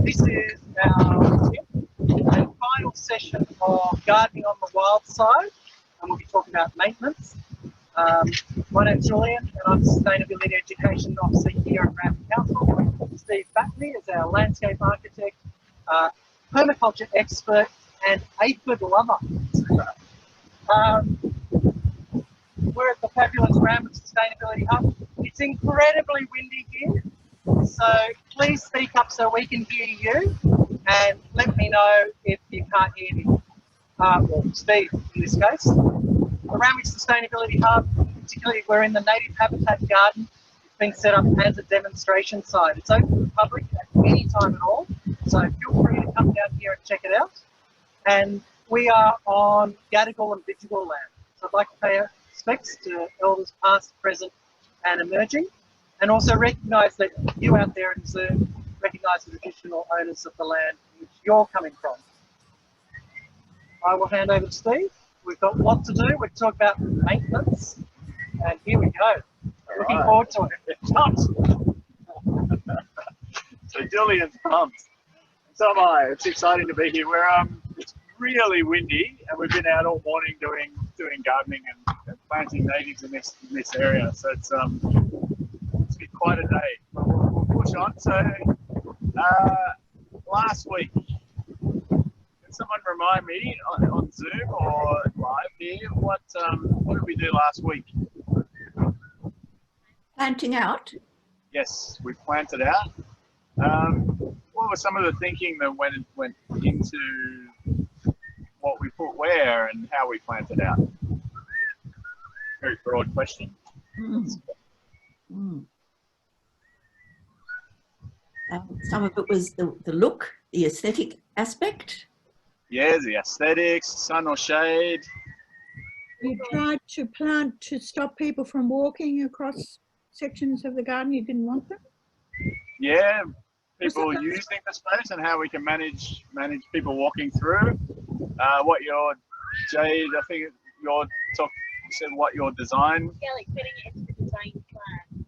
This is our final session of gardening on the Wildside, and we'll be talking about maintenance. My name's Julian, and I'm Sustainability Education Officer here at Randwick Council. Steve Batley is our landscape architect, permaculture expert, and aphid lover. We're at the fabulous Randwick Sustainability Hub. It's incredibly windy here, so please speak up so we can hear you, and let me know if you can't hear me, or Steve in this case. The Randwick Sustainability Hub, particularly we're in the native habitat garden. It's been set up as a demonstration site. It's open to the public at any time at all, so feel free to come down here and check it out. And we are on Gadigal and Bidjigal land, so I'd like to pay respects to elders past, present and emerging, and also recognise that you out there in Zoom recognise the traditional owners of the land which you're coming from. I will hand over to Steve. We've got a lot to do. We'll talk about maintenance, and here we go. Looking forward to it. So Julian's pumped. So am I. It's exciting to be here. It's really windy, and we've been out all morning doing gardening and planting natives in this area. So it's been quite a day. But we'll push on. So last week, can someone remind me on Zoom or live here what did we do last week? Planting out. Yes, we planted out. What was some of the thinking that went into what we put where and how we planted out? Very broad question. Some of it was the look, the aesthetic aspect. Yeah, the aesthetics, sun or shade. You tried to plant to stop people from walking across sections of the garden you didn't want them? Yeah, people using the space and how we can manage people walking through. What your Jade, I think your talk said what your design. Yeah, like fitting it into the design plan.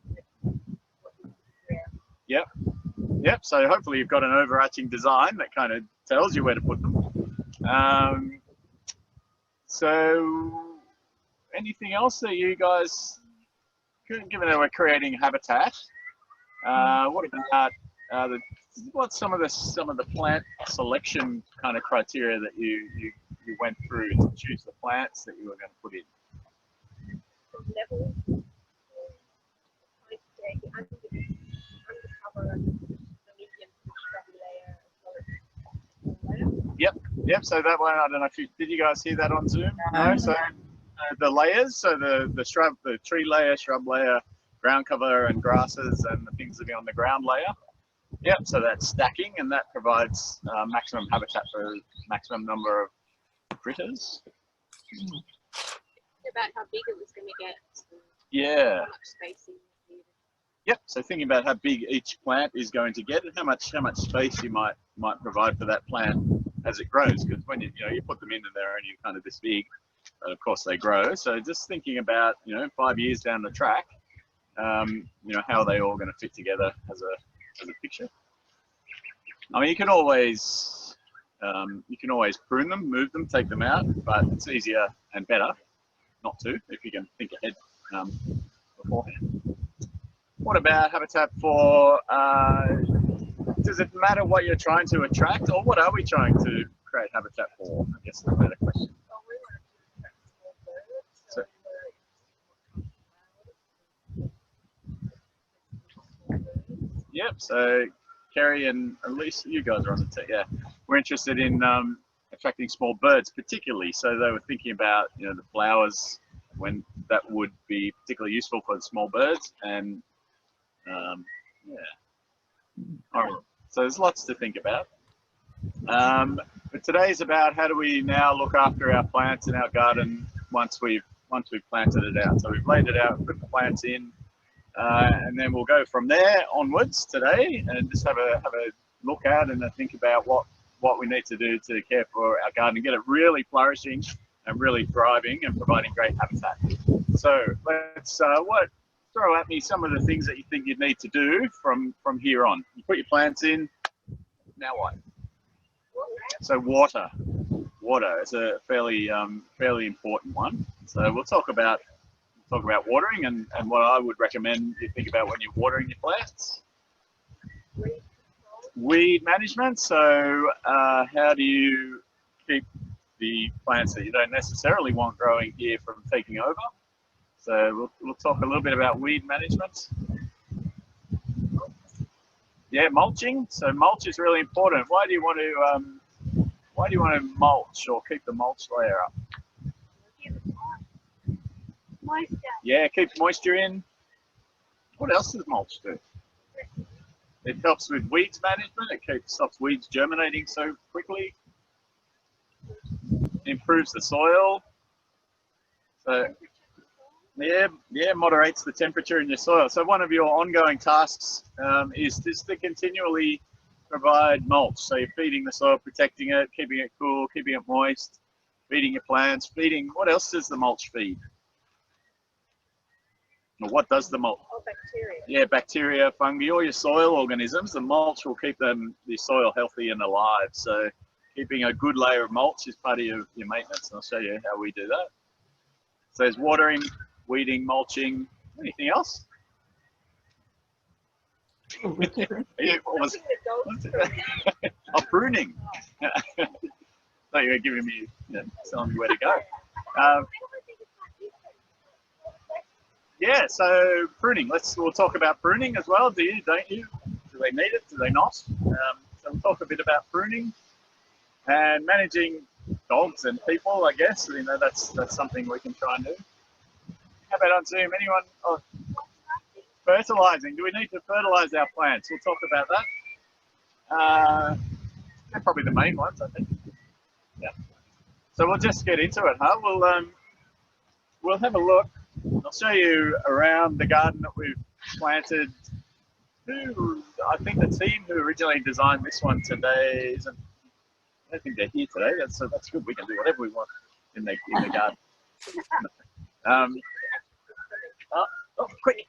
Yep. So hopefully you've got an overarching design that kind of tells you where to put them. So anything else that you guys, given that we're creating habitat, what about what's some of the plant selection kind of criteria that you went through to choose the plants that you were going to put in? Level, undercover, the medium shrub layer. Yep. So that one, I don't know if did you guys see that on Zoom? No. So the layers, so the shrub, the tree layer, shrub layer, ground cover, and grasses, and the things that are on the ground layer. Yep. So that's stacking, and that provides maximum habitat for maximum number of critters. About how big it was going to get. Yeah. How much spacing needed. Yep. So thinking about how big each plant is going to get and how much space you might provide for that plant as it grows, because when you put them in and they're only kind of this big, but of course they grow. So just thinking about 5 years down the track, how are they all going to fit together as a picture. I mean, you can always prune them, move them, take them out, but it's easier and better not to if you can think ahead beforehand. What about habitat for? Does it matter what you're trying to attract, or what are we trying to create habitat for? I guess that's a better question. Yep. So Kerry and Elise, you guys are on the tech. Yeah, we're interested in attracting small birds, particularly. So they were thinking about the flowers when that would be particularly useful for the small birds, and all right. So there's lots to think about. But today's about how do we now look after our plants in our garden once we've planted it out. So we've laid it out, put the plants in, and then we'll go from there onwards today, and just have a look at and think about what we need to do to care for our garden and get it really flourishing and really thriving and providing great habitat. So let's throw at me some of the things that you think you'd need to do from here on. You put your plants in, now what? So water is a fairly fairly important one. So we'll talk about watering and what I would recommend you think about when you're watering your plants. Weed management. So how do you keep the plants that you don't necessarily want growing here from taking over? So we'll talk a little bit about weed management. Yeah, mulching. So mulch is really important. Why do you want to mulch or keep the mulch layer up? Moisture. Yeah, keeps moisture in. What else does mulch do? It helps with weeds management. It stops weeds germinating so quickly. Improves the soil. So yeah, moderates the temperature in your soil. So one of your ongoing tasks is just to continually provide mulch. So you're feeding the soil, protecting it, keeping it cool, keeping it moist, feeding your plants, what else does the mulch feed? Well, what does the mulch? Oh, bacteria. Yeah, bacteria, fungi, all your soil organisms. The mulch will keep the soil healthy and alive. So keeping a good layer of mulch is part of your maintenance. And I'll show you how we do that. So there's watering, weeding, mulching. Anything else? Oh, repairing. Oh, pruning. So you're giving me, telling me where to go. Yeah, so pruning. We'll talk about pruning as well. Do you? Don't you? Do they need it? Do they not? So we'll talk a bit about pruning and managing dogs and people. I guess that's something we can try and do. How about on Zoom? Anyone? Oh, fertilizing. Do we need to fertilize our plants? We'll talk about that. They're probably the main ones, I think. Yeah. So we'll just get into it, huh? We'll have a look. I'll show you around the garden that we've planted. I think the team who originally designed this one today isn't. I don't think they're here today. That's good. We can do whatever we want in the garden. Quick!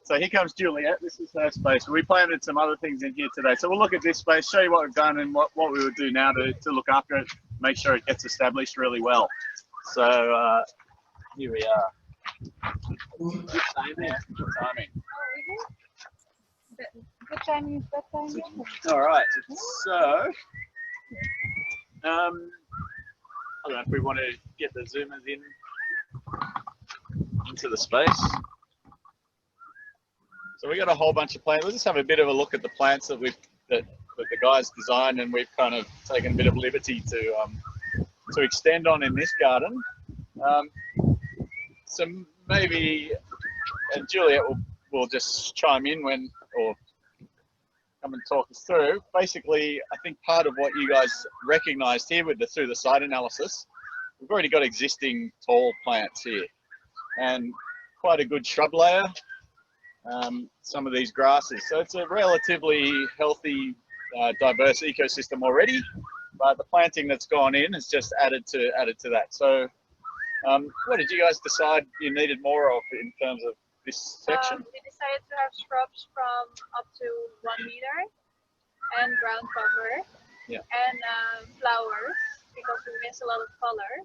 So here comes Juliet. This is her space. We planted some other things in here today. So we'll look at this space, show you what we've done and what we would do now to look after it, make sure it gets established really well. So here we are. Good timing. Good timing. Good timing, bad timing. All right. So I don't know if we want to get the zoomers into the space. So we got a whole bunch of plants. Let's just have a bit of a look at the plants that the guys designed, and we've kind of taken a bit of liberty to extend on in this garden. So maybe, and Juliet will just chime in or come and talk us through. Basically, I think part of what you guys recognised here through the site analysis, we've already got existing tall plants here, and quite a good shrub layer. Some of these grasses, so it's a relatively healthy, diverse ecosystem already. But the planting that's gone in has just added to that. So, what did you guys decide you needed more of in terms of this section? We decided to have shrubs from up to 1 meter and ground cover. Yeah. And flowers, because we miss a lot of color.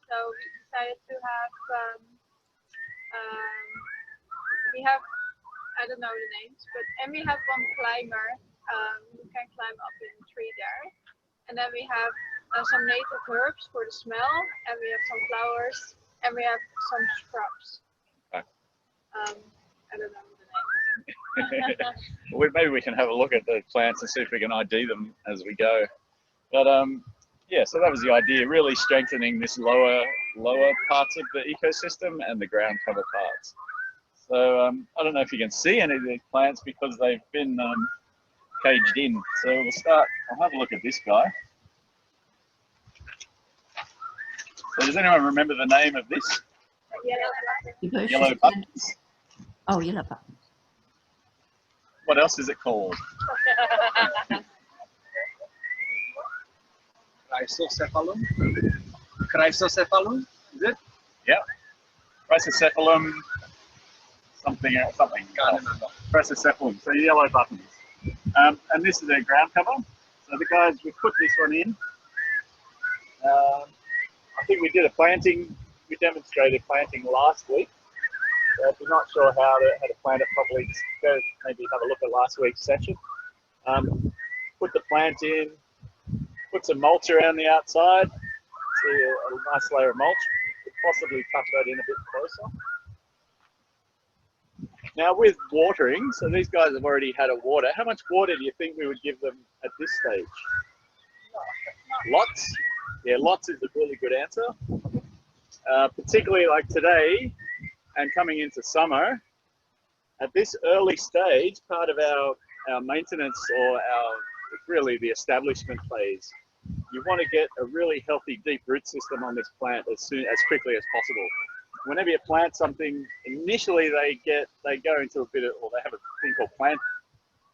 So we decided to have we have, I don't know the names, and we have one climber who can climb up in the tree there. And then we have some native herbs for the smell, and we have some flowers, and we have some shrubs. Okay. I don't know the names. Well, maybe we can have a look at the plants and see if we can ID them as we go. But yeah, so that was the idea, really strengthening this lower parts of the ecosystem and the ground cover parts. So I don't know if you can see any of these plants because they've been caged in. So we'll start, I'll have a look at this guy. So does anyone remember the name of this? Yellow buttons. Oh, yellow buttons. What else is it called? Chrysocephalum. Chrysocephalum, is it? Yeah. Chrysocephalum, something. Can't remember. Chrysocephalum, so yellow buttons. And this is their ground cover. So the guys, we put this one in. I think we did a planting, we demonstrated planting last week. So if you're not sure how to plant it properly, just go maybe have a look at last week's session. Put the plant in, put some mulch around the outside, see a nice layer of mulch. Could possibly tuck that in a bit closer. Now with watering, so these guys have already had a water. How much water do you think we would give them at this stage? Lots? Yeah, lots is a really good answer. Particularly like today and coming into summer, at this early stage, part of our maintenance or really the establishment phase, you want to get a really healthy deep root system on this plant as quickly as possible. Whenever you plant something, initially they go into a bit of, or they have a thing called plant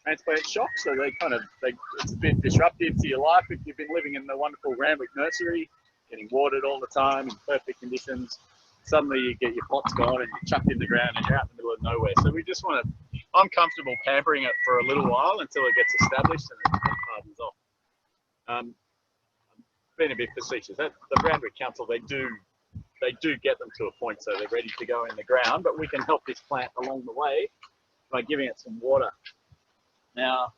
transplant shock. So it's a bit disruptive to your life. If you've been living in the wonderful Randwick nursery, getting watered all the time in perfect conditions, suddenly you get your pots gone and you're chucked in the ground and you're out in the middle of nowhere. So we just want to, I'm comfortable pampering it for a little while until it gets established and it hardens off. I'm being a bit facetious. The Randwick Council, they do get them to a point so they're ready to go in the ground, but we can help this plant along the way by giving it some water. Now,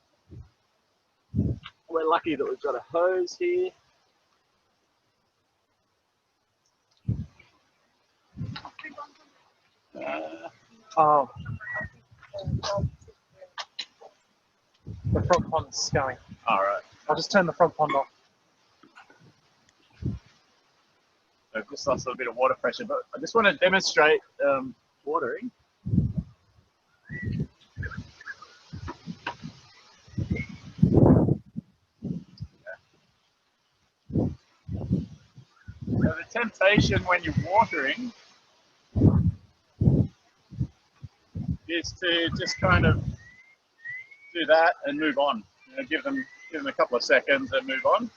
we're lucky that we've got a hose here. Oh. The frog pond's going. All right. I'll just turn the frog pond off. I've just lost a little bit of water pressure, but I just want to demonstrate watering. So the temptation when you're watering is to just kind of do that and move on. You know, give them a couple of seconds and move on.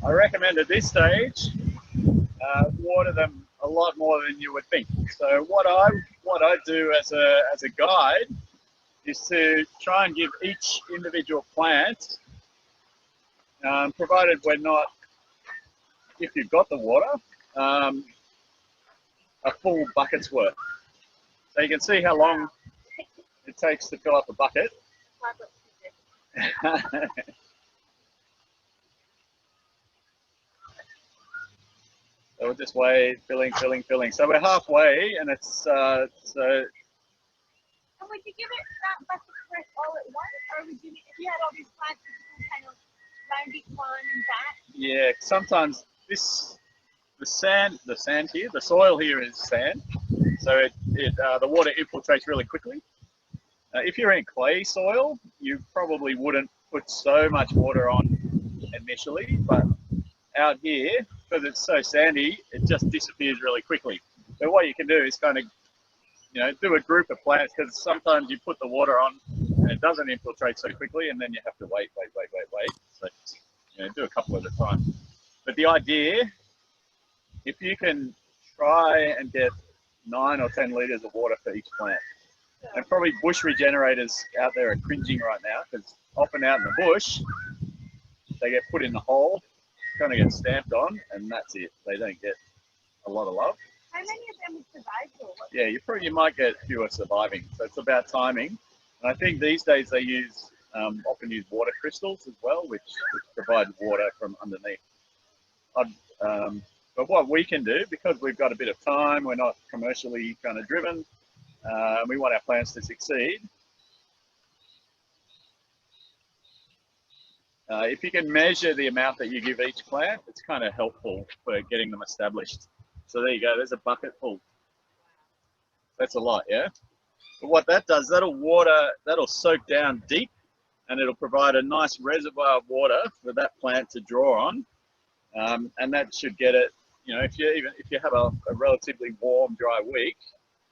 I recommend at this stage water them a lot more than you would think. So what I do as a guide is to try and give each individual plant, provided we're not, if you've got the water, a full bucket's worth. So you can see how long it takes to fill up a bucket. So we'll just wait, filling. So we're halfway, and it's so. And would you give it that bucket press all at once, or would you, if you had all these plants, would you kind of round each one and back? Yeah, sometimes the sand here, the soil here is sand, so the water infiltrates really quickly. If you're in clay soil, you probably wouldn't put so much water on initially, but out here, because it's so sandy, it just disappears really quickly. So what you can do is kind of, you know, do a group of plants, because sometimes you put the water on and it doesn't infiltrate so quickly, and then you have to wait. So, you know, do a couple at a time. But the idea, if you can try and get 9 or 10 litres of water for each plant, and probably bush regenerators out there are cringing right now, because often out in the bush, they get put in the hole, kind of get stamped on, and that's it. They don't get a lot of love. How many of them would survive though? Yeah, you might get fewer surviving. So it's about timing. And I think these days they often use water crystals as well, which provide water from underneath. But what we can do, because we've got a bit of time, we're not commercially kind of driven, we want our plants to succeed. If you can measure the amount that you give each plant, it's kind of helpful for getting them established. So there you go, there's a bucket full. That's a lot, yeah? But what that does, that'll soak down deep, and it'll provide a nice reservoir of water for that plant to draw on. And that should get it, you know, if you have a relatively warm, dry week,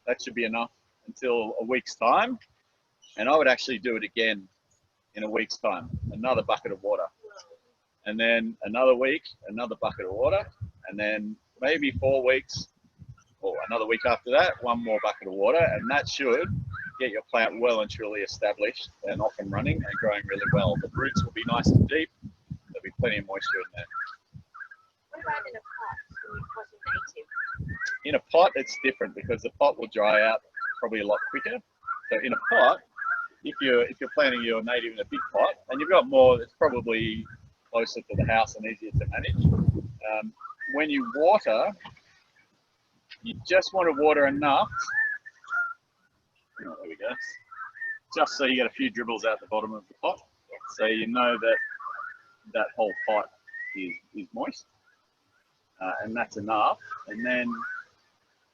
that should be enough until a week's time. And I would actually do it again in a week's time, another bucket of water. And then another week, another bucket of water. And then maybe 4 weeks, or another week after that, 1 more bucket of water. And that should get your plant well and truly established and off and running and growing really well. The roots will be nice and deep. There'll be plenty of moisture in there. What about in a pot? When you pot a native? In a pot, it's different because the pot will dry out probably a lot quicker. So in a pot, if you're planting your native in a big pot and you've got more, it's probably closer to the house and easier to manage. When you water, you just want to water enough. Oh, there we go. Just so you get a few dribbles out the bottom of the pot, so you know that that whole pot is moist, and that's enough. And then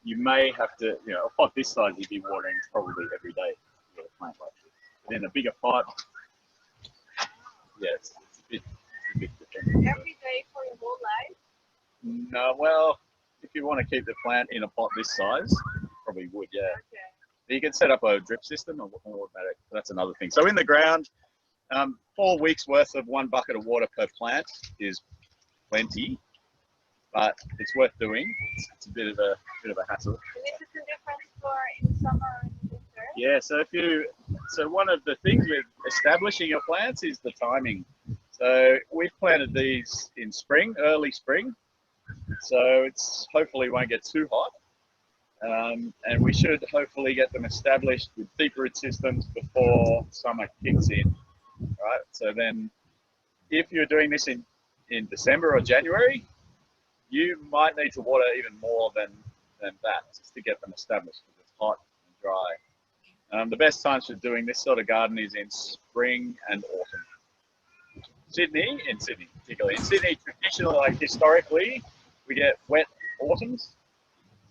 you may have to, you know, a pot this size you'd be watering probably every day to get a plant like this. But in a bigger pot, yes, it's a bit different. Every day for your whole life? No, well, if you want to keep the plant in a pot this size, probably would, yeah. Okay. You can set up a drip system or automatic. That's another thing. So in the ground, 4 weeks worth of 1 bucket of water per plant is plenty, but it's worth doing. It's a bit of a hassle. And is it a difference for in summer and winter? Yeah. So one of the things with establishing your plants is the timing. So we've planted these in spring, early spring. So it's hopefully won't get too hot. And we should hopefully get them established with deep root systems before summer kicks in, right? So then if you're doing this in December or January, you might need to water even more than that just to get them established because it's hot and dry. The best times for doing this sort of garden is in spring and autumn. Sydney, particularly. In Sydney, traditionally, like historically, we get wet autumns.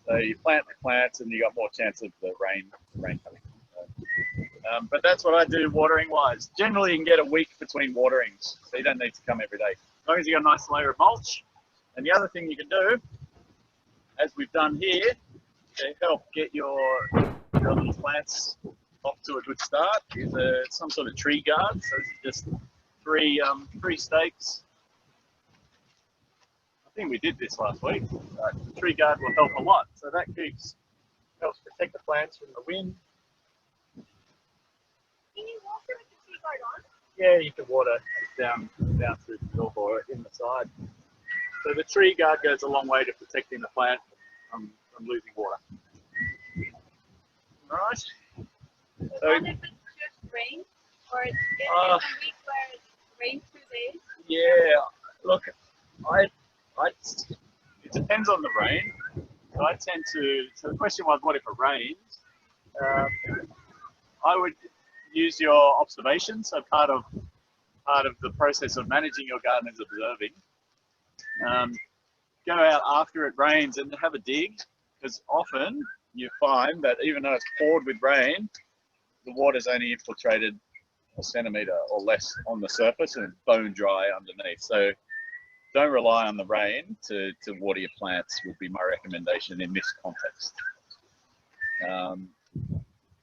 So you plant the plants and you got more chance of the rain coming. But that's what I do watering wise. Generally you can get a week between waterings, so you don't need to come every day. As long as you got a nice layer of mulch. And the other thing you can do, as we've done here, to help get your little plants off to a good start is some sort of tree guard. So this is just three stakes. I think we did this last week. The tree guard will help a lot. So that helps protect the plants from the wind. Can you water with the tree guard on? Yeah, you can water down through the middle or in the side. So the tree guard goes a long way to protecting the plant from losing water. All right. So what if it's just rain? Or it's a week where it rains 2 days? Yeah, look, it depends on the rain. So I tend to, so the question was, what if it rains? I would use your observation. So part of the process of managing your garden is observing. Go out after it rains and have a dig, because often you find that even though it's poured with rain, the water's only infiltrated a centimetre or less on the surface and bone dry underneath. So don't rely on the rain to water your plants would be my recommendation in this context.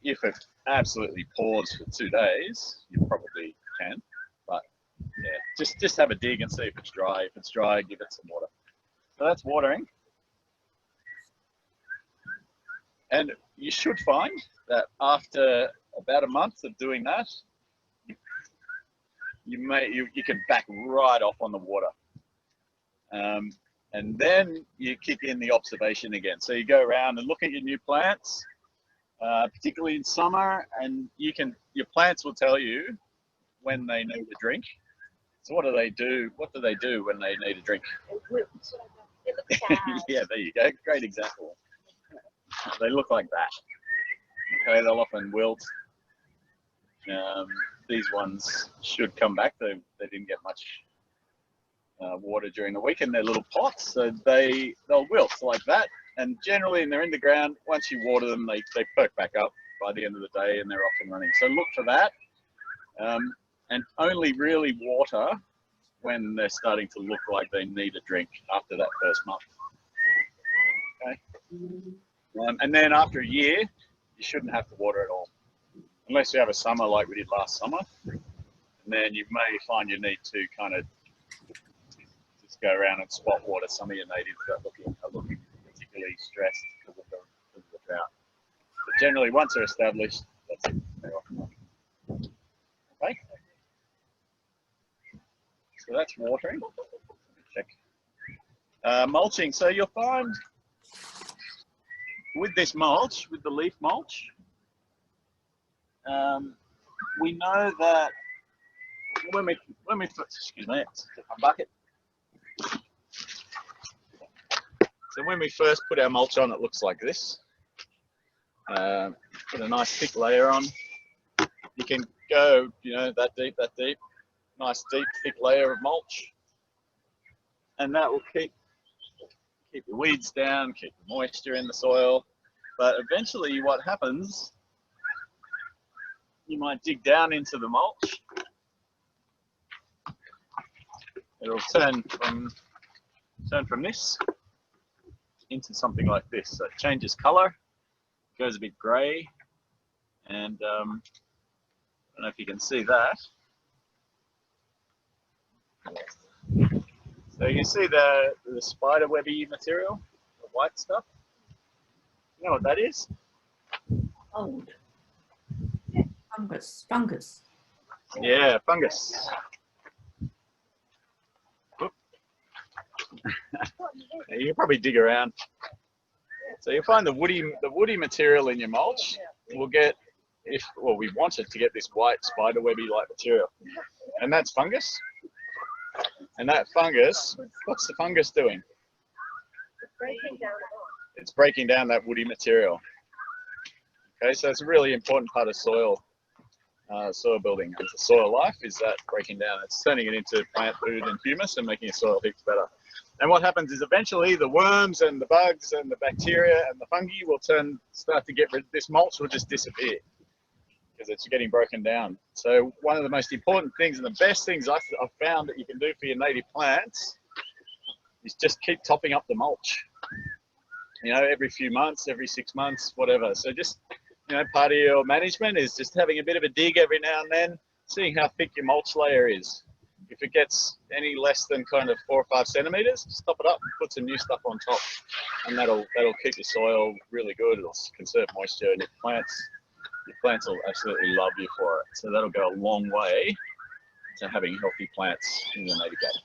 If it absolutely pours for 2 days, you probably can, but yeah, just have a dig and see if it's dry. If it's dry, give it some water. So that's watering. And you should find that after about a month of doing that, you can back right off on the water. And then you kick in the observation again. So you go around and look at your new plants, particularly in summer, and your plants will tell you when they need a drink. So what do they do? What do they do when they need a drink? They look sad. Yeah, there you go. Great example. They look like that. Okay, they'll often wilt. These ones should come back. They didn't get much water during the week in their little pots, so they'll wilt like that. And generally, when they're in the ground, once you water them, they perk back up by the end of the day, and they're off and running. So look for that, and only really water when they're starting to look like they need a drink after that first month. Okay, and then after a year, you shouldn't have to water at all, unless you have a summer like we did last summer. And then you may find you need to kind of just go around and spot water some of your natives that are looking particularly stressed because of the drought. But generally, once they're established, they That's it. Okay. So that's watering. Check. Mulching. So you'll find with this mulch, with the leaf mulch, we know that when we excuse me, it's a bucket. So when we first put our mulch on, it looks like this. Put a nice thick layer on. You can go, you know, that deep. Nice deep, thick layer of mulch, and that will keep the weeds down, keep the moisture in the soil. But eventually, what happens? You might dig down into the mulch. It'll turn from this into something like this. So it changes color, goes a bit grey, and I don't know if you can see that. So you see the spider webby material, the white stuff. You know what that is? Old. Fungus. Yeah, fungus. You can probably dig around. So you'll find the woody material in your mulch. We'll get, we wanted to get this white spider webby like material, and that's fungus. And that fungus, what's the fungus doing? It's breaking down that woody material. Okay, so it's a really important part of soil building. And the soil life is that breaking down. It's turning it into plant food and humus and making your soil heaps better. And what happens is eventually the worms and the bugs and the bacteria and the fungi will start to get rid of this mulch, will just disappear because it's getting broken down. So one of the most important things and the best things I've found that you can do for your native plants is just keep topping up the mulch. You know, every few months, every 6 months, whatever. So just, you know, part of your management is just having a bit of a dig every now and then, seeing how thick your mulch layer is. If it gets any less than kind of 4 or 5 centimeters, just top it up and put some new stuff on top, and that'll keep your soil really good. It'll conserve moisture, and your plants will absolutely love you for it. So that'll go a long way to having healthy plants in your native garden.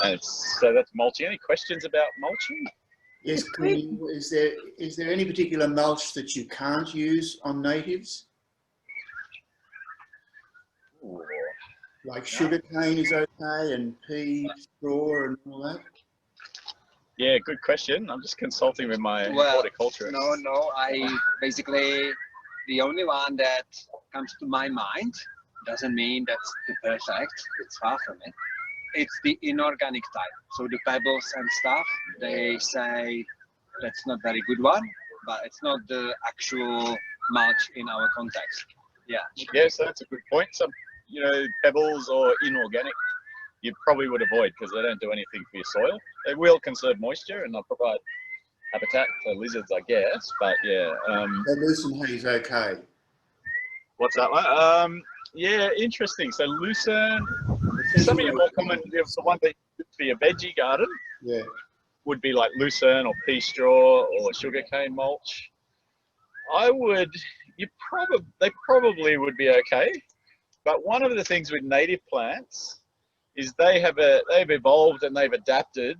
And so that's mulching. Any questions about mulching? Yes, is there any particular mulch that you can't use on natives? Ooh. Like sugarcane is okay, and pea, straw, and all that? Yeah, good question. I'm just consulting with my horticulturist. No, basically, the only one that comes to my mind, doesn't mean that's the perfect, it's far from it. It's the inorganic type. So the pebbles and stuff, they say that's not very good one, but it's not the actual mulch in our context. Yeah. Yes, that's a good point. Some, you know, pebbles or inorganic, you probably would avoid because they don't do anything for your soil. They will conserve moisture and they'll provide habitat for lizards, I guess. But yeah. So lucerne is okay. What's that like? Yeah, interesting. So lucerne, some of your more common, the one that for your veggie garden, yeah, would be like lucerne or pea straw or sugarcane mulch. They probably would be okay. But one of the things with native plants is they've evolved and they've adapted,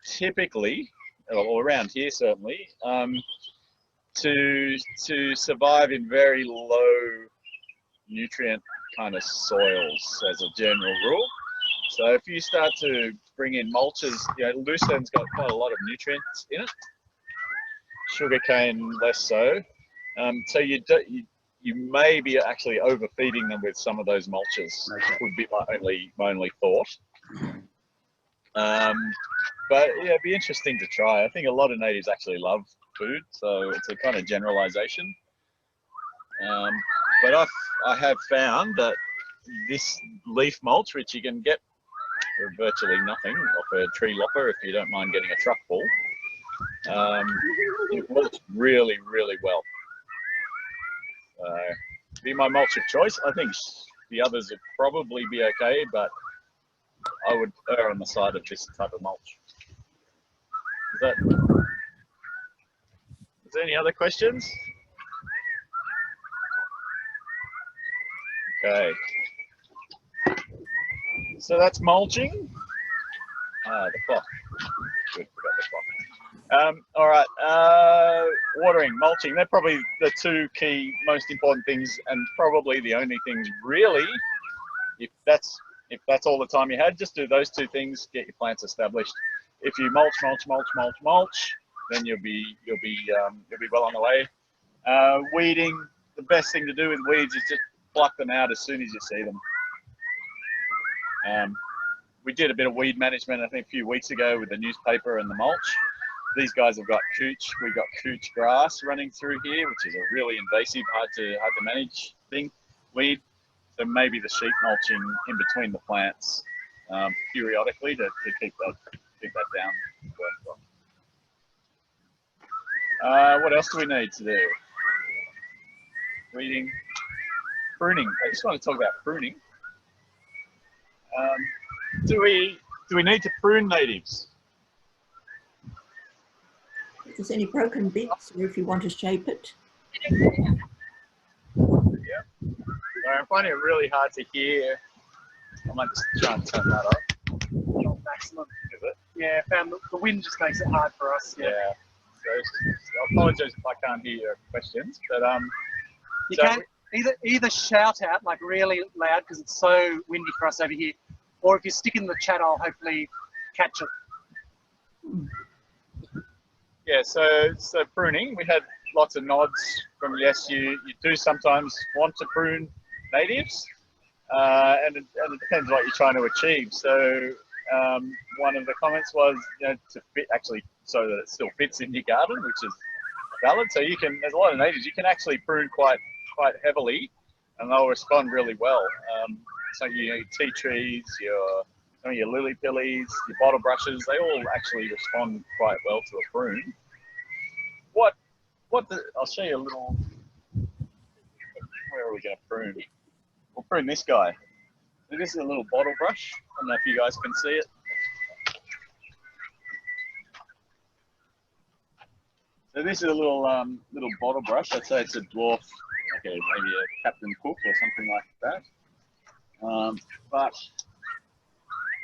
typically, or around here certainly, to survive in very low nutrient kind of soils as a general rule. So if you start to bring in mulches, you know, lucerne's got quite a lot of nutrients in it. Sugarcane less so. So you may be actually overfeeding them with some of those mulches. Would be my only thought. But yeah, it'd be interesting to try. I think a lot of natives actually love food, so it's a kind of generalization. But I have found that this leaf mulch, which you can get for virtually nothing off a tree lopper if you don't mind getting a truck full, it works really, really well. Be my mulch of choice. I think the others would probably be okay, but I would err on the side of this type of mulch. Is there any other questions? Okay. So that's mulching. Ah, the clock. Good, forgot the clock. All right. Watering, mulching. They're probably the two key, most important things, and probably the only things really. If that's all the time you had, just do those two things. Get your plants established. If you mulch, then you'll be well on the way. Weeding. The best thing to do with weeds is just pluck them out as soon as you see them. We did a bit of weed management, I think, a few weeks ago with the newspaper and the mulch. These guys have got cooch. We've got cooch grass running through here, which is a really invasive, hard to manage weed. So maybe the sheep mulching in between the plants periodically to keep that down. What else do we need to do? Weeding, pruning. I just want to talk about pruning. Do we need to prune natives? If there's any broken bits, or if you want to shape it. Yeah. Sorry, I'm finding it really hard to hear. I might just try and turn that up. Not maximum. Is it? Yeah, found the wind just makes it hard for us. Yeah. So I apologise if I can't hear your questions, but You so can either shout out like really loud because it's so windy for us over here, or if you stick in the chat, I'll hopefully catch it. yeah, so pruning, we had lots of nods from yes, you do sometimes want to prune natives, and it depends what you're trying to achieve. So one of the comments was, to fit actually so that it still fits in your garden, which is valid. So there's a lot of natives you can actually prune quite heavily, and they'll respond really well. So your tea trees, some of your lily pillies, your bottle brushes, they all actually respond quite well to a prune. I'll show you a little. Where are we going to prune? We'll prune this guy. So this is a little bottle brush. I don't know if you guys can see it. So this is a little bottle brush. I'd say it's a dwarf, maybe a Captain Cook or something like that. But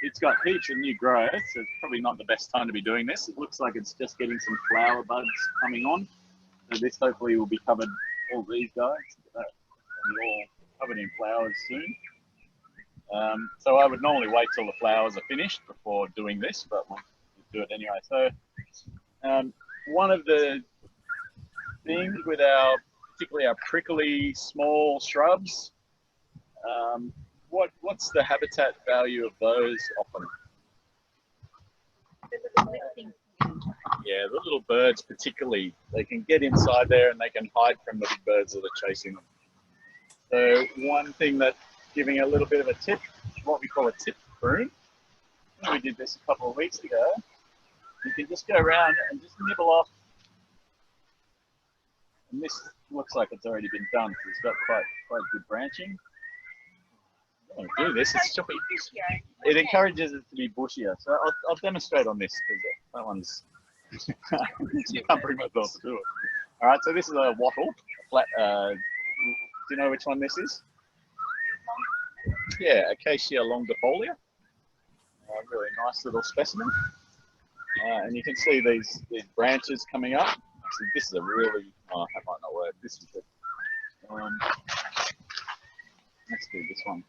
it's got heaps of new growth, so it's probably not the best time to be doing this. It looks like it's just getting some flower buds coming on. So this hopefully will be covered, all these guys, they'll be all covered in flowers soon. So I would normally wait till the flowers are finished before doing this, but we'll do it anyway. So one of the things with particularly our prickly small shrubs, what's the habitat value of those often? Yeah, the little birds particularly, they can get inside there and they can hide from the big birds that are chasing them. So one thing that, giving a little bit of a tip, what we call a tip prune, we did this a couple of weeks ago, you can just go around and just nibble off, and this looks like it's already been done, so it's got quite good branching. Do this, it encourages it to be bushier. So I'll demonstrate on this because that one's you can't bring myself to do it. All right, so this is a wattle, flat. Do you know which one this is? Yeah, Acacia longifolia. Really nice little specimen. And you can see these branches coming up. So this is a really, that might not work. This is good. Let's do this one.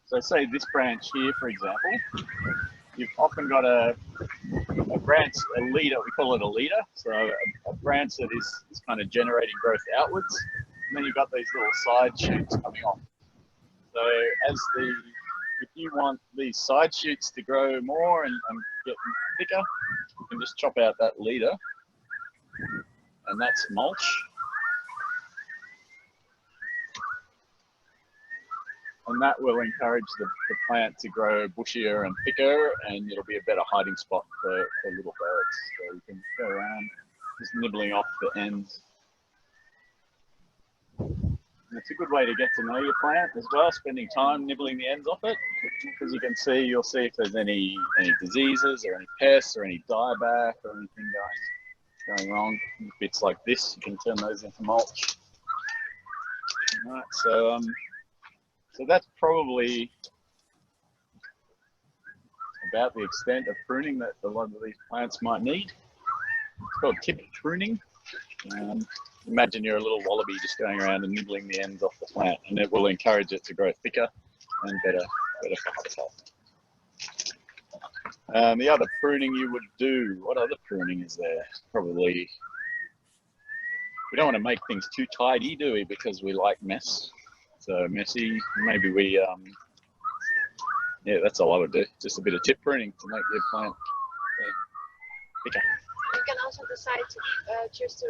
So say this branch here, for example, you've often got a branch, a leader, we call it a leader, so a branch that is kind of generating growth outwards, and then you've got these little side shoots coming off. So if you want these side shoots to grow more and get thicker, you can just chop out that leader, and that's mulch. And that will encourage the plant to grow bushier and thicker, and it'll be a better hiding spot for little birds. So you can go around just nibbling off the ends. And it's a good way to get to know your plant as well, spending time nibbling the ends off it, because you'll see if there's any diseases or any pests or any dieback or anything going wrong. Bits like this, you can turn those into mulch. All right, so So that's probably about the extent of pruning that a lot of these plants might need. It's called tip pruning. Imagine you're a little wallaby just going around and nibbling the ends off the plant, and it will encourage it to grow thicker and better for habitat. The other pruning you would do, what other pruning is there? Probably, we don't want to make things too tidy, do we? Because we like mess. So messy, maybe we, yeah, that's all I would do. Just a bit of tip pruning to make your plant thicker. You can also decide to choose to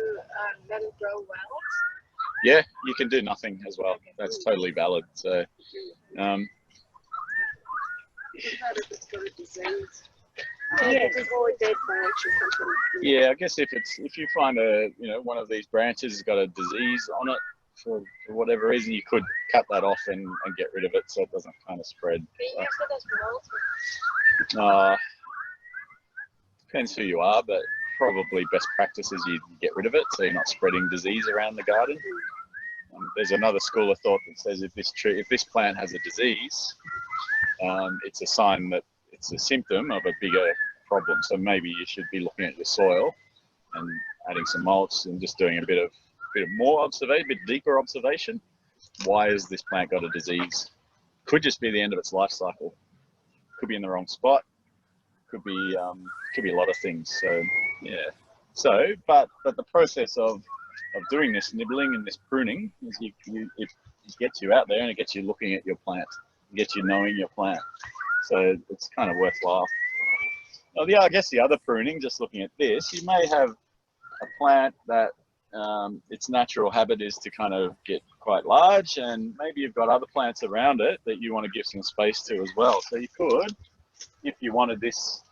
let it grow wild. Yeah, you can do nothing as well. That's totally valid. So, yeah, I guess if you find one of these branches has got a disease on it for whatever reason, you could cut that off and get rid of it so it doesn't kind of spread. Can you use it as mulch? Depends who you are, but probably best practice is you get rid of it so you're not spreading disease around the garden. There's another school of thought that says if this plant has a disease, it's a sign that it's a symptom of a bigger problem. So maybe you should be looking at your soil and adding some mulch and just doing a bit more observation, a bit deeper observation. Why has this plant got a disease? Could just be the end of its life cycle. Could be in the wrong spot. Could be a lot of things. So yeah. So, but the process of doing this nibbling and this pruning is it gets you out there and it gets you looking at your plant, it gets you knowing your plant. So it's kind of worthwhile. Well, yeah, I guess the other pruning, just looking at this, you may have a plant that its natural habit is to kind of get quite large, and maybe you've got other plants around it that you want to give some space to as well. So you could, if you wanted this,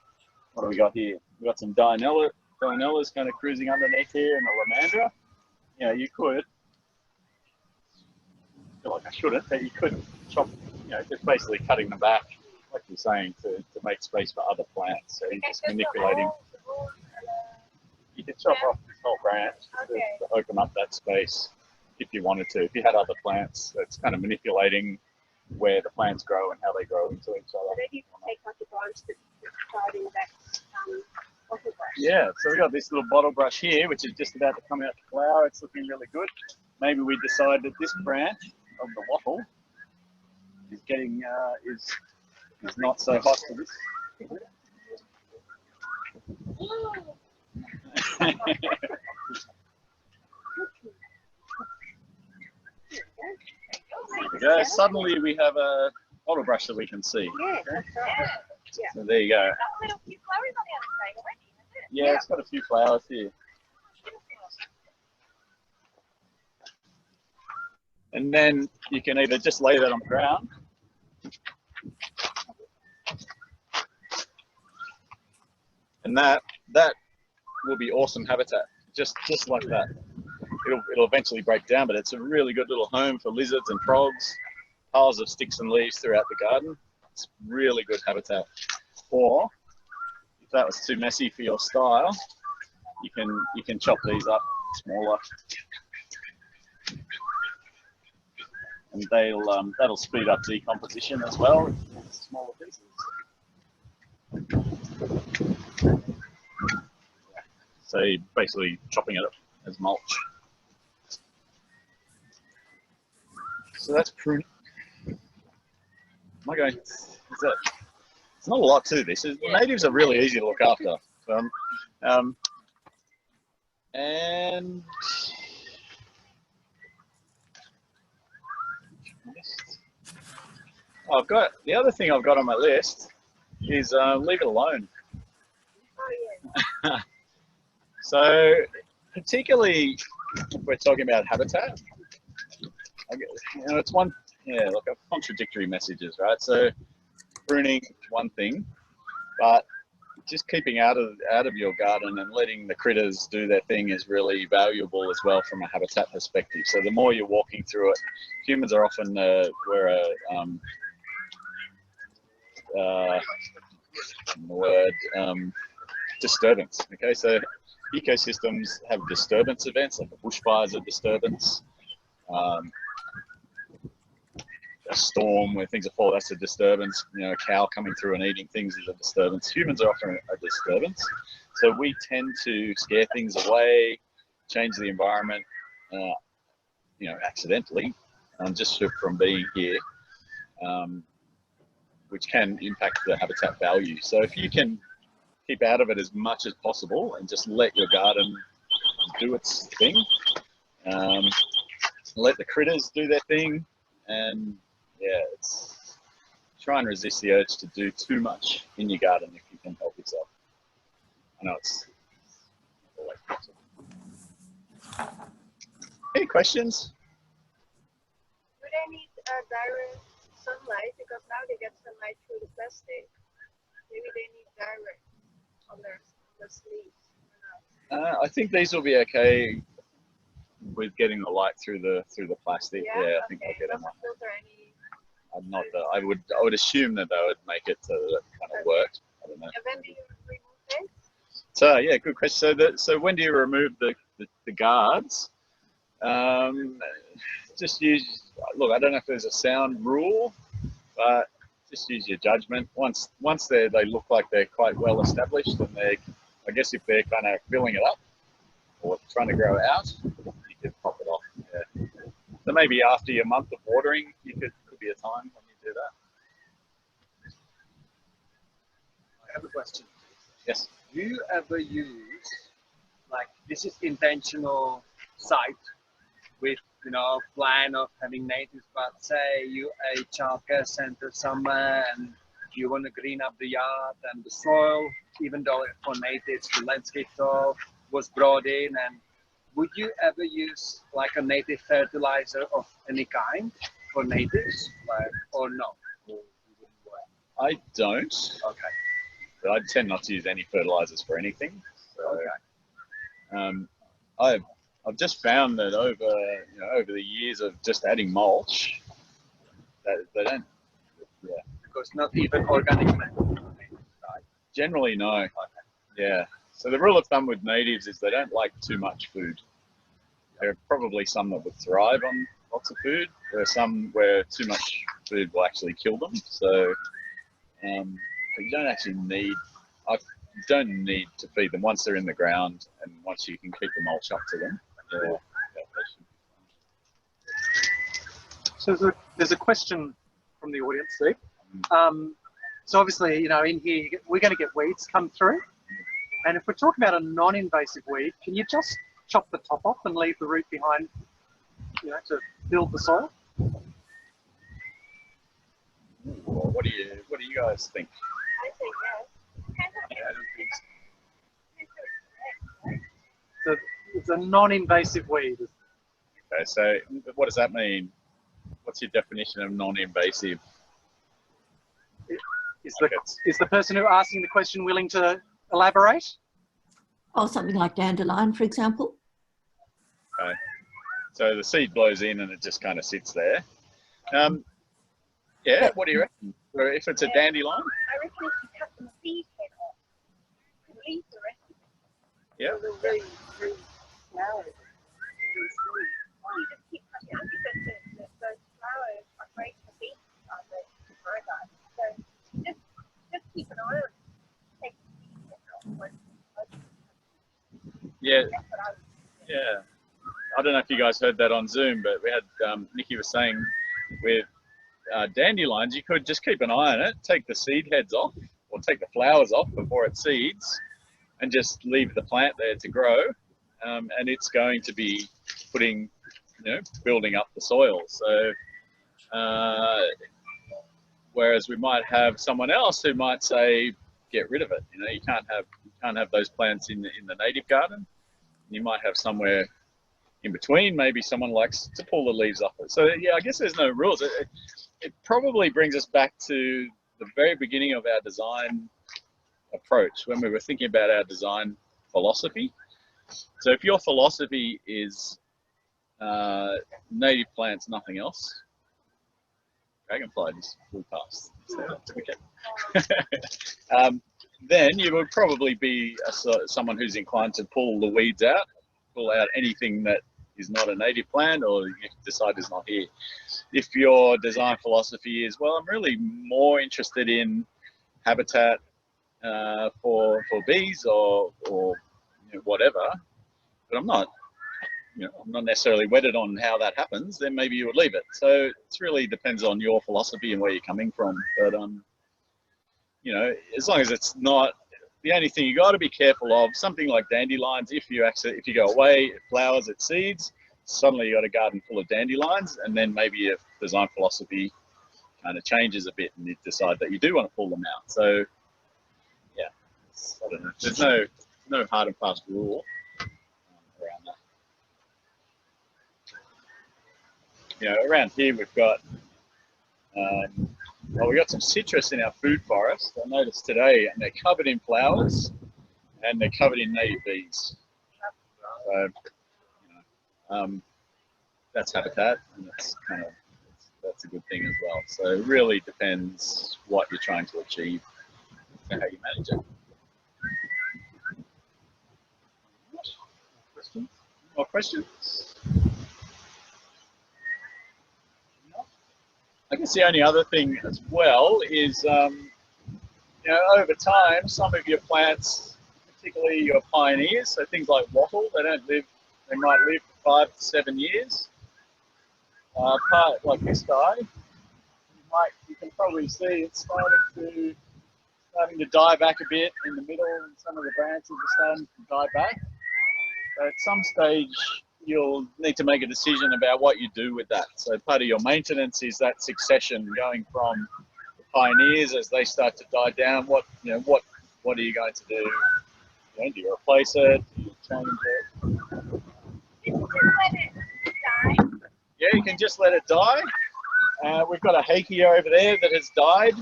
what do we got here? We've got some Dianellas kind of cruising underneath here, and a Lamandra. You know, you could, I feel like I shouldn't, but you could chop, just basically cutting them back, like you're saying, to make space for other plants. So you're just manipulating. You could chop off this whole branch to open up that space if you wanted to. If you had other plants, it's kind of manipulating where the plants grow and how they grow into each other. Maybe you can take like a branch that's starting that bottle brush. Yeah, so we've got this little bottle brush here, which is just about to come out to flower. It's looking really good. Maybe we decide that this branch of the wattle is getting is not so hot for this. There we go. Suddenly we have a bottle brush that we can see. Yeah, that's right. Yeah. So there you go. Got a little few flowers on the other side already, isn't it? Yeah, it's got a few flowers here. And then you can either just lay that on the ground, and that will be awesome habitat, just like that. It'll eventually break down, but it's a really good little home for lizards and frogs, piles of sticks and leaves throughout the garden. It's really good habitat. Or if that was too messy for your style, you can chop these up smaller, and that'll speed up decomposition as well. Smaller pieces. So you're basically chopping it up as mulch. So that's pruning. Am I going? It's not a lot to this. Natives are really easy to look after. And I've got the other thing I've got on my list is leave it alone. So particularly if we're talking about habitat, it's like a contradictory messages, right? So pruning one thing, but just keeping out of your garden and letting the critters do their thing is really valuable as well from a habitat perspective. So the more you're walking through it, humans are often disturbance. Okay, so ecosystems have disturbance events, like a bushfire is a disturbance. a storm where things are falling, that's a disturbance. You know, a cow coming through and eating things is a disturbance. Humans are often a disturbance. So we tend to scare things away, change the environment, you know, accidentally, just from being here, which can impact the habitat value. So if you can keep out of it as much as possible and just let your garden do its thing, let the critters do their thing, and yeah, it's try and resist the urge to do too much in your garden if you can help yourself. I know it's always possible. Any questions? Do they need direct sunlight? Because now they get sunlight through the plastic. Maybe they need direct on their leaves. I think these will be okay with getting the light through the plastic. Yeah, I think they'll get them. I'm not. I would assume that they would make it so that it kind of worked. I don't know. And when do you remove it? So yeah, good question. So when do you remove the guards? Just use. Look, I don't know if there's a sound rule, but just use your judgment. Once they look like they're quite well established, and I guess if they're kind of filling it up or trying to grow out, you could pop it off. Yeah. So maybe after your month of watering, could be a time when you do that. I have a question. Yes. Do you ever use, like, this is intentional site with, you know, plan of having natives, but say you a childcare center somewhere and you want to green up the yard and the soil, even though for natives the landscape soil was brought in, and would you ever use like a native fertilizer of any kind for natives, like, or no? I don't. Okay. But I tend not to use any fertilizers for anything. So, okay. I've just found that over the years of just adding mulch, that they don't. Yeah. Because not even organic matter. Generally, no. Okay. Yeah. So the rule of thumb with natives is they don't like too much food. There are probably some that would thrive on lots of food. There are some where too much food will actually kill them. So but you don't actually need. I don't need to feed them once they're in the ground, and once you can keep the mulch up to them. Yeah. So there's a question from the audience, Steve. So obviously, you know, in here we're going to get weeds come through, and if we're talking about a non-invasive weed, can you just chop the top off and leave the root behind, you know, to build the soil? What do you guys think? I think yes. Yeah, I don't think so. So it's a non-invasive weed. Okay, so what does that mean? What's your definition of non-invasive? Is the person who asking the question willing to elaborate? Oh, something like dandelion, for example. Okay. So the seed blows in and it just kind of sits there. Yeah, what do you reckon? If it's a dandelion? I reckon if you cut the seed head off, you leave the rest of it. Yeah. The really flowers. Or you just keep cutting it because those flowers are great for bees, aren't they? For that. So just keep an eye on it. Take the seed head off. Yeah. That's what I would do. Yeah. I don't know if you guys heard that on Zoom, but we had Nikki was saying with dandelions, you could just keep an eye on it, take the seed heads off, or take the flowers off before it seeds, and just leave the plant there to grow, and it's going to be putting, building up the soil. So, whereas we might have someone else who might say, get rid of it. You can't have those plants in the native garden. You might have somewhere in between. Maybe someone likes to pull the leaves off it. So yeah, I guess there's no rules. It probably brings us back to the very beginning of our design approach when we were thinking about our design philosophy. So if your philosophy is native plants, nothing else, dragonfly just flew past. Okay. Then you would probably be someone who's inclined to pull the weeds out, pull out anything that is not a native plant, or you decide it's not here. If your design philosophy is, well, I'm really more interested in habitat for bees or whatever, but I'm not necessarily wedded on how that happens, then maybe you would leave it. So it really depends on your philosophy and where you're coming from. But as long as it's not, the only thing you got to be careful of, something like dandelions, if you go away, it flowers, it seeds, suddenly you got a garden full of dandelions, and then maybe your design philosophy kind of changes a bit and you decide that you do want to pull them out. So yeah, I don't know. There's no hard and fast rule around that. Around here we've got we've got some citrus in our food forest. I noticed today, and they're covered in flowers and they're covered in native bees. So that's habitat, and that's a good thing as well. So it really depends what you're trying to achieve and how you manage it. Questions? More questions? I guess the only other thing as well is, over time, some of your plants, particularly your pioneers, so things like wattle, they might live for 5 to 7 years. Part like this guy, you can probably see it's starting to die back a bit in the middle, and some of the branches are starting to die back. So at some stage, you'll need to make a decision about what you do with that. So part of your maintenance is that succession going from the pioneers as they start to die down. What are you going to do? Do you replace it? Do you change it? You can just let it die. Yeah, you can just let it die. We've got a hakea over there that has died.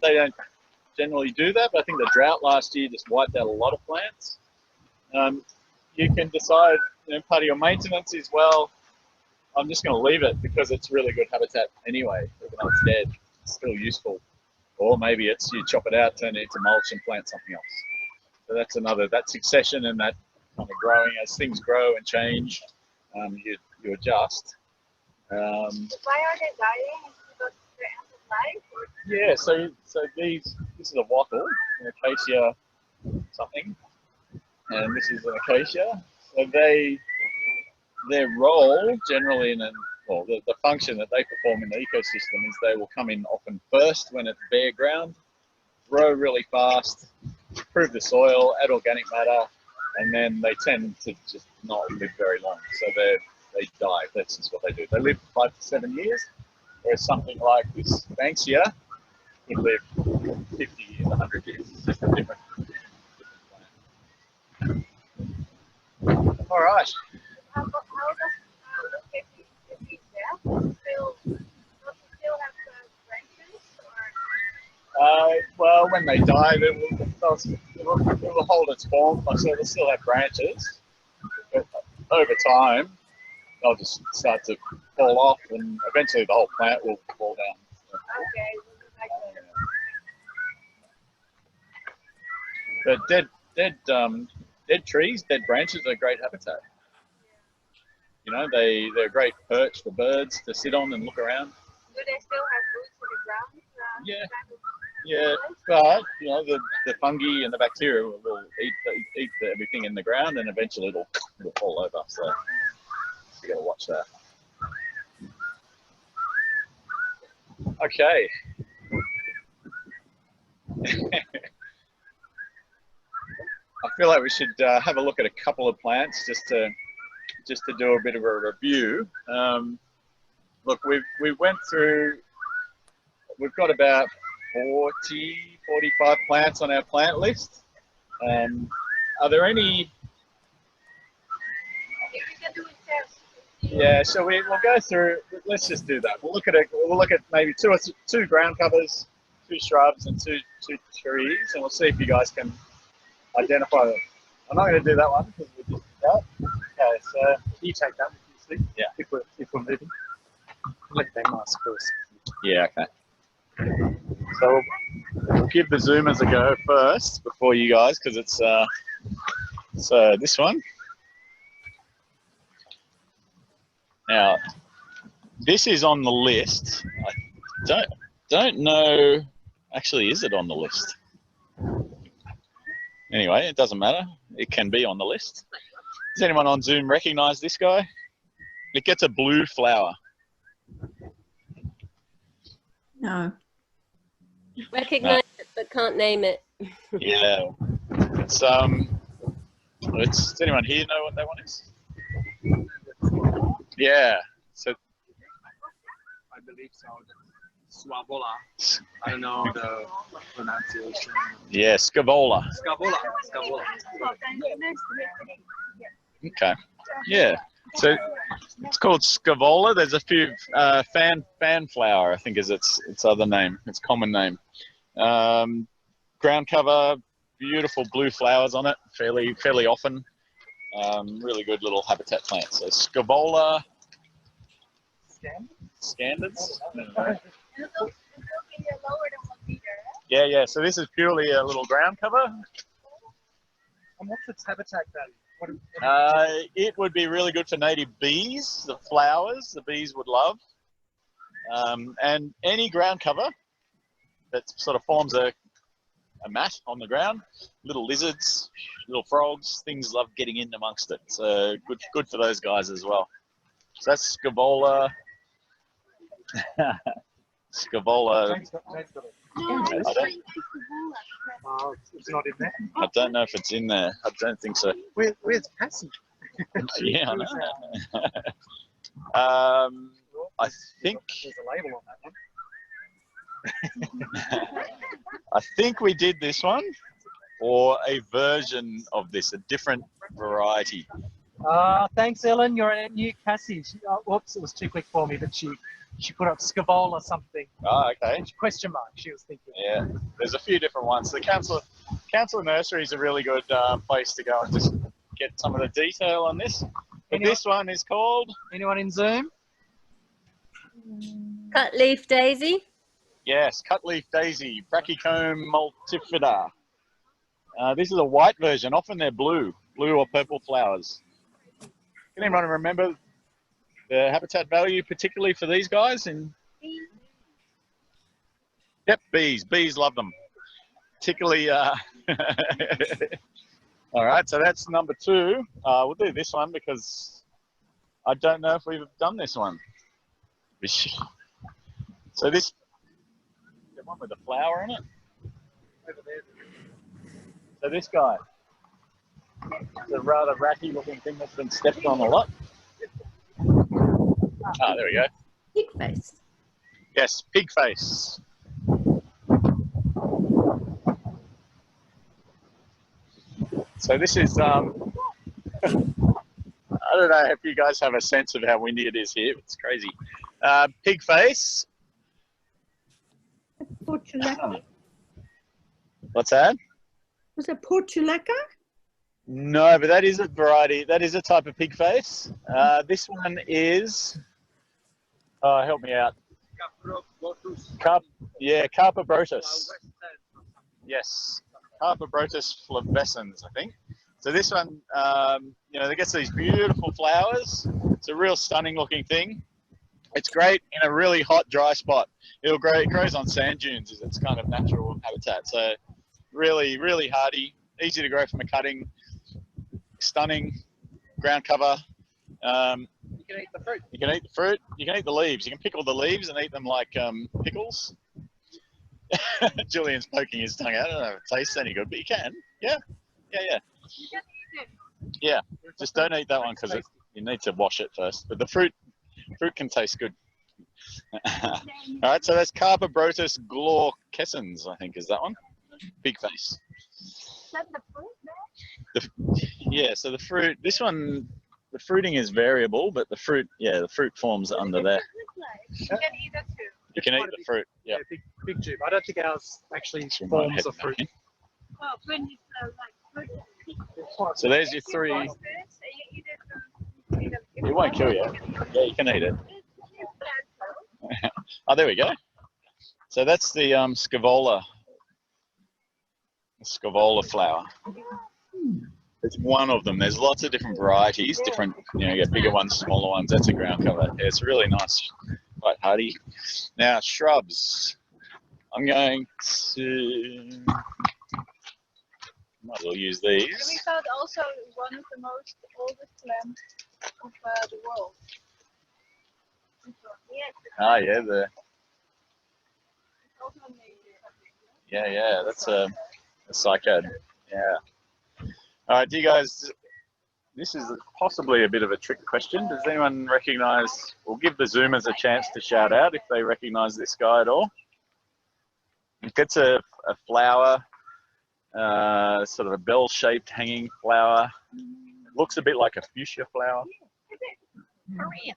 They don't generally do that, but I think the drought last year just wiped out a lot of plants. You can decide, part of your maintenance is, well, I'm just going to leave it because it's really good habitat anyway, even though it's dead, it's still useful. Or maybe it's you chop it out, turn it into mulch and plant something else. So that's that succession and that kind of growing as things grow and change, you adjust. Why are they dying? Is it because they're end of life? Or? Yeah, so this is a wattle, an acacia something, and this is an acacia. So their role generally the function that they perform in the ecosystem is they will come in often first when it's bare ground, grow really fast, improve the soil, add organic matter, and then they tend to just not live very long. So they die. That's just what they do. They live for 5 to 7 years, whereas something like this Banksia would live 50 years, 100 years. It's just a different plant. All right. How does look at these there? Does it still have the branches? Well, when they die, it will hold its form. So they'll still have branches, but over time, they'll just start to fall off, and eventually the whole plant will fall down. Okay. But dead trees, dead branches are great habitat. They're a great perch for birds to sit on and look around. Do they still have roots in the ground? Yeah, but the fungi and the bacteria will eat everything in the ground, and eventually it'll fall over. So you got to watch that. Okay. I feel like we should have a look at a couple of plants just to do a bit of a review. Look, we went through. We've got about 45 plants on our plant list. Are there any? Yeah, so we'll go through. Let's just do that. We'll look at it. We'll look at maybe two ground covers, 2 shrubs, and two trees, and we'll see if you guys can identify them. I'm not going to do that one because we just did that. Okay, so you take that. Yeah. If we're moving, let them ask first. Yeah. Okay. So we'll give the zoomers a go first before you guys, because it's so this one. Now, this is on the list. I don't know. Actually, is it on the list? Anyway, it doesn't matter. It can be on the list. Does anyone on Zoom recognise this guy? It gets a blue flower. No. Recognise it but can't name it. Yeah. Does anyone here know what that one is? Yeah. So I believe so. Scavola. I don't know the pronunciation. yeah, Scavola. Scavola. Scavola. Okay. Yeah. So it's called Scavola. There's a few fan flower, I think is its other name, its common name. Ground cover, beautiful blue flowers on it, fairly often. Really good little habitat plant. So Scavola Scandens. Yeah. So this is purely a little ground cover. And what's its habitat value? It would be really good for native bees, the flowers the bees would love. And any ground cover that sort of forms a mat on the ground, little lizards, little frogs, things love getting in amongst it. So good for those guys as well. So that's Scavola. Scavola. It's not in there. I don't know if it's in there. I don't think so. Where's Passage? Yeah, I know. I think There's a label on that one. I think we did this one, or a version of this, a different variety. Thanks, Ellen. You're at New Cassie. Whoops, it was too quick for me, but she put up Scavola something. Oh, okay. Question mark, she was thinking. Yeah, there's a few different ones. The council nursery is a really good place to go and just get some of the detail on this. But this one is called... Anyone in Zoom? Cut leaf daisy. Yes, cutleaf daisy, Brachycomb multifida. This is a white version. Often they're blue or purple flowers. Can anyone remember the habitat value, particularly for these guys? Yep, bees. Bees love them. Particularly. All right, so that's number 2. We'll do this one because I don't know if we've done this one. So this, the one with the flower in it. So this guy, it's a rather ratty looking thing that's been stepped on a lot. Ah, there we go. Pig face. Yes, pig face. So this is, I don't know if you guys have a sense of how windy it is here. It's crazy. Pig face. Portulaca? What's that? Was it Portulaca? No, but that is a variety. That is a type of pig face. This one is, help me out. Carpobrotus. Yes, Carpobrotus flavescens, I think. So this one, it gets these beautiful flowers. It's a real stunning looking thing. It's great in a really hot, dry spot. It grows on sand dunes as its kind of natural habitat. So really, really hardy, easy to grow from a cutting, stunning ground cover. You can eat the fruit. You can eat the fruit. You can eat the leaves. You can pickle the leaves and eat them like pickles. Julian's poking his tongue out. I don't know if it tastes any good, but you can. Yeah. Yeah. Just don't eat that one because you need to wash it first. But the fruit can taste good. All right, so that's Carpobrotus glaucescens, I think is that one. Big face. Is that the fruit there? Yeah, so the fruit, this one, the fruiting is variable, but the fruit forms under there. You can eat it too. You can eat the fruit, yeah. Big tube. I don't think ours actually forms a fruit. Well, when it's like fruit. So there's your 3. You eat it, It won't kill you. Yeah, you can eat it. Oh, there we go. So that's the Scavola flower. It's one of them. There's lots of different varieties, different, you know, you get bigger ones, smaller ones. That's a ground cover. Yeah, it's really nice, quite hardy. Now, shrubs. I'm going to, might as well use And we these. found also one of the most oldest plants of the world. Ah, yeah, the, It's also a native. yeah, that's a cycad. Yeah. All right, do you guys, this is possibly a bit of a trick question. Does anyone recognise, we'll give the Zoomers a chance to shout out if they recognise this guy at all. It's a flower, sort of a bell-shaped hanging flower. Looks a bit like a fuchsia flower. Korean.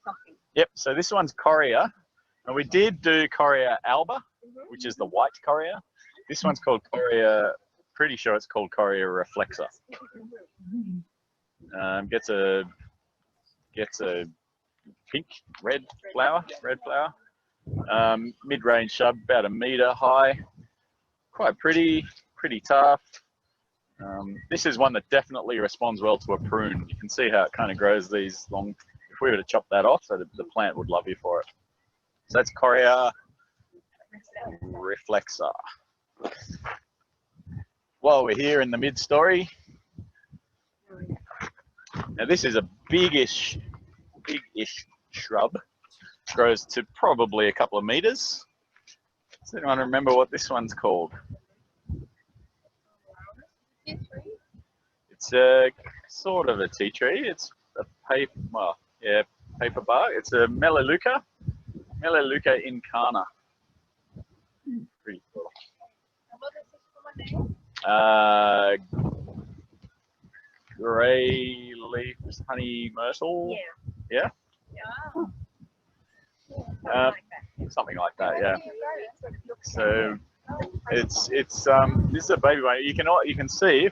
Something. Yep, so this one's Coria. And we did do Coria alba, which is the white Coria. This one's called Coria, pretty sure it's called Coria reflexa. Gets a pink, red flower. Mid-range shrub, about 1 metre high. Quite pretty tough. This is one that definitely responds well to a prune. You can see how it kind of grows these long. If we were to chop that off, so the plant would love you for it. So that's Coria reflexa. While we're here in the mid-story, now this is a big-ish shrub. Grows to probably a couple of meters. Does anyone remember what this one's called? It's a sort of a tea tree. It's a paper bark. It's a Melaleuca incana. Pretty cool. Grey leaf honey myrtle. Yeah. Something like that, yeah. So it's this is a baby one. You can see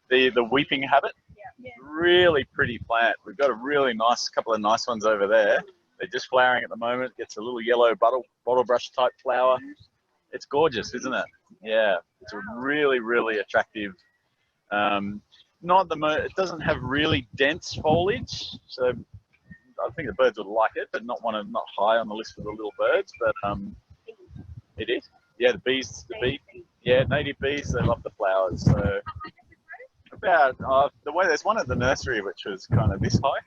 the weeping habit. Really pretty plant. We've got a really nice couple of nice ones over there. They're just flowering at the moment. Gets a little yellow bottle brush type flower. It's gorgeous, isn't it? Yeah, it's a really attractive. It doesn't have really dense foliage, so I think the birds would like it, but not high on the list of the little birds. But it is. Yeah, the bees, native bees, they love the flowers. So about there's one at the nursery which was kind of this high.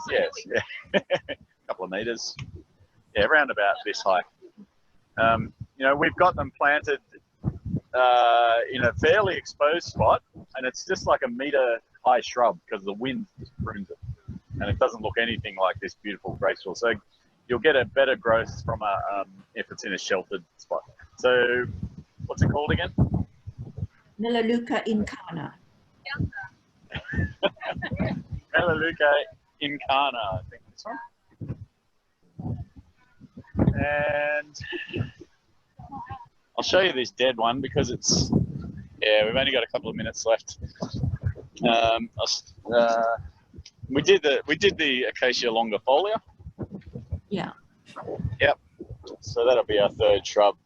Yes, yeah, a couple of meters. Yeah, around about this high. You know, we've got them planted in a fairly exposed spot, and it's just like a meter high shrub because the wind just prunes it. And it doesn't look anything like this beautiful graceful. So you'll get a better growth from if it's in a sheltered spot. So what's it called again? Melaleuca incana. Melaleuca incana, I think this one. And I'll show you this dead one because it's, we've only got a couple of minutes left. We did the acacia longifolia. Yeah. Yep. So that'll be our third shrub.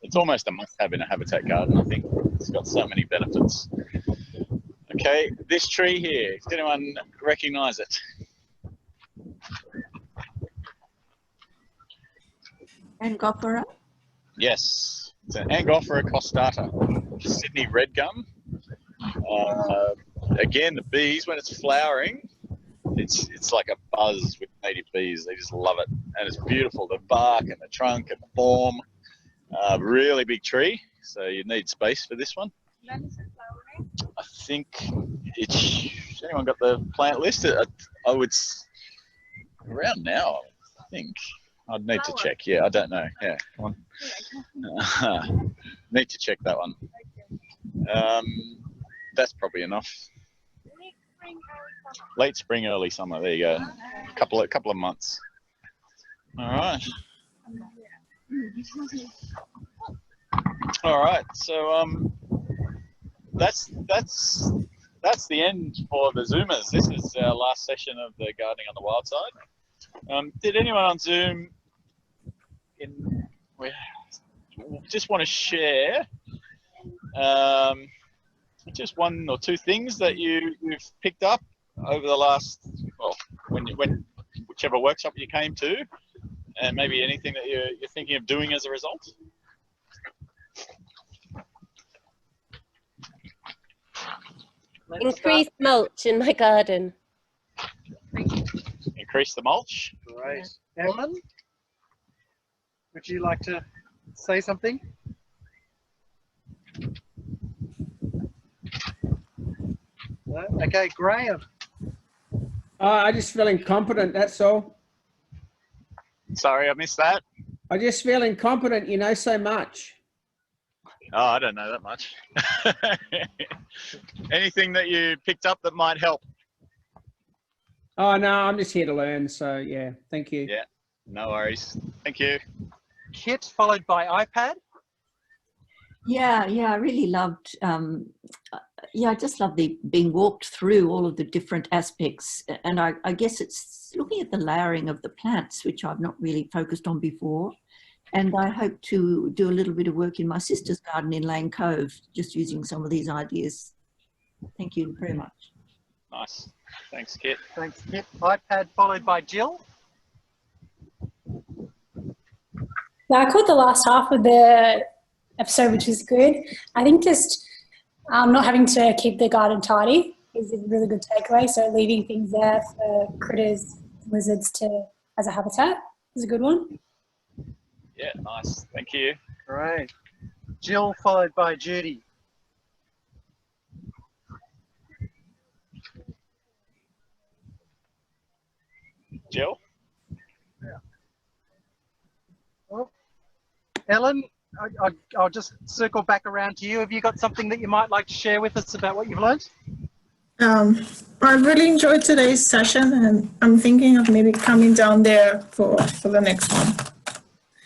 It's almost a must-have in a habitat garden, I think. It's got so many benefits. Okay, this tree here. Does anyone recognise it? Angophora? Yes, it's an Angophora costata, Sydney red gum. Again, the bees, when it's flowering, it's like a buzz with native bees. They just love it, and it's beautiful. The bark and the trunk and the form. Really big tree, so you need space for this one. When is it flowering? I think has anyone got the plant list? I would around now. I think I'd need to check. Yeah, I don't know. Yeah, come on. Need to check that one. That's probably enough. Late spring, early summer. There you go. Couple of months. All right. All right. So that's the end for the Zoomers. This is our last session of the Gardening on the Wild Side. Did anyone on Zoom just want to share just one or two things that you've picked up over the last, well, whichever workshop you came to, and maybe anything that you're thinking of doing as a result? Increase mulch in my garden. Increase the mulch. Great. Ellen, would you like to say something? No? Okay, Graham. I just feel incompetent, that's all. Sorry, I missed that. I just feel incompetent, you know so much. Oh, I don't know that much. Anything that you picked up that might help? Oh, no, I'm just here to learn, so yeah, thank you. Yeah, no worries. Thank you. Kit, followed by iPad. Yeah, I really loved, I just love being walked through all of the different aspects. And I guess it's looking at the layering of the plants, which I've not really focused on before. And I hope to do a little bit of work in my sister's garden in Lane Cove, just using some of these ideas. Thank you very much. Nice. Thanks, Kit. Thanks, Kit. iPad, followed by Jill. Yeah, I caught the last half of the episode, which is good. I think just not having to keep the garden tidy is a really good takeaway. So leaving things there for critters, lizards as a habitat is a good one. Yeah, nice. Thank you. Great. Jill, followed by Judy. Jill? Well, Ellen, I'll just circle back around to you. Have you got something that you might like to share with us about what you've learned? I really enjoyed today's session, and I'm thinking of maybe coming down there for the next one.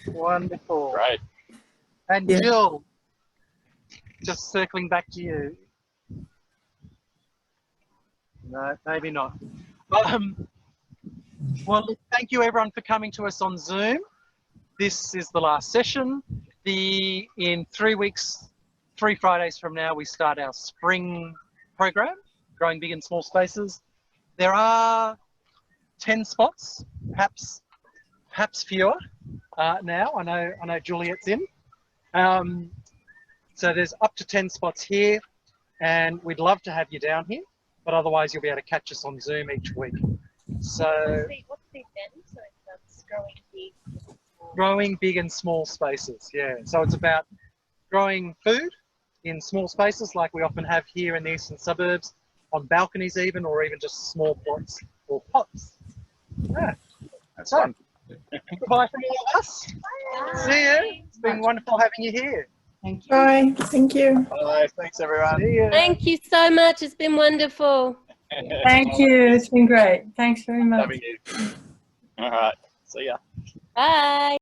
Wonderful. Great. And Yeah. Jill, just circling back to you. No, maybe not. Well, thank you everyone for coming to us on Zoom. This is the last session. In 3 weeks, 3 Fridays from now, we start our spring program, Growing Big and Small Spaces. There are 10 spots, perhaps fewer now. I know Juliet's in. So there's up to 10 spots here, and we'd love to have you down here, but otherwise you'll be able to catch us on Zoom each week. So What's the event? So that's growing big. Growing Big and Small Spaces, yeah. So it's about growing food in small spaces like we often have here in the eastern suburbs, on balconies even, or even just small plots or pots. Yeah. That's fun. Goodbye from all of us. Bye. See you. It's been wonderful having you here. Thank you. Bye. Thank you. Bye. Thanks, everyone. See you. Thank you so much. It's been wonderful. Thank you. It's been great. Thanks very much. Loving you. All right. See ya. Bye.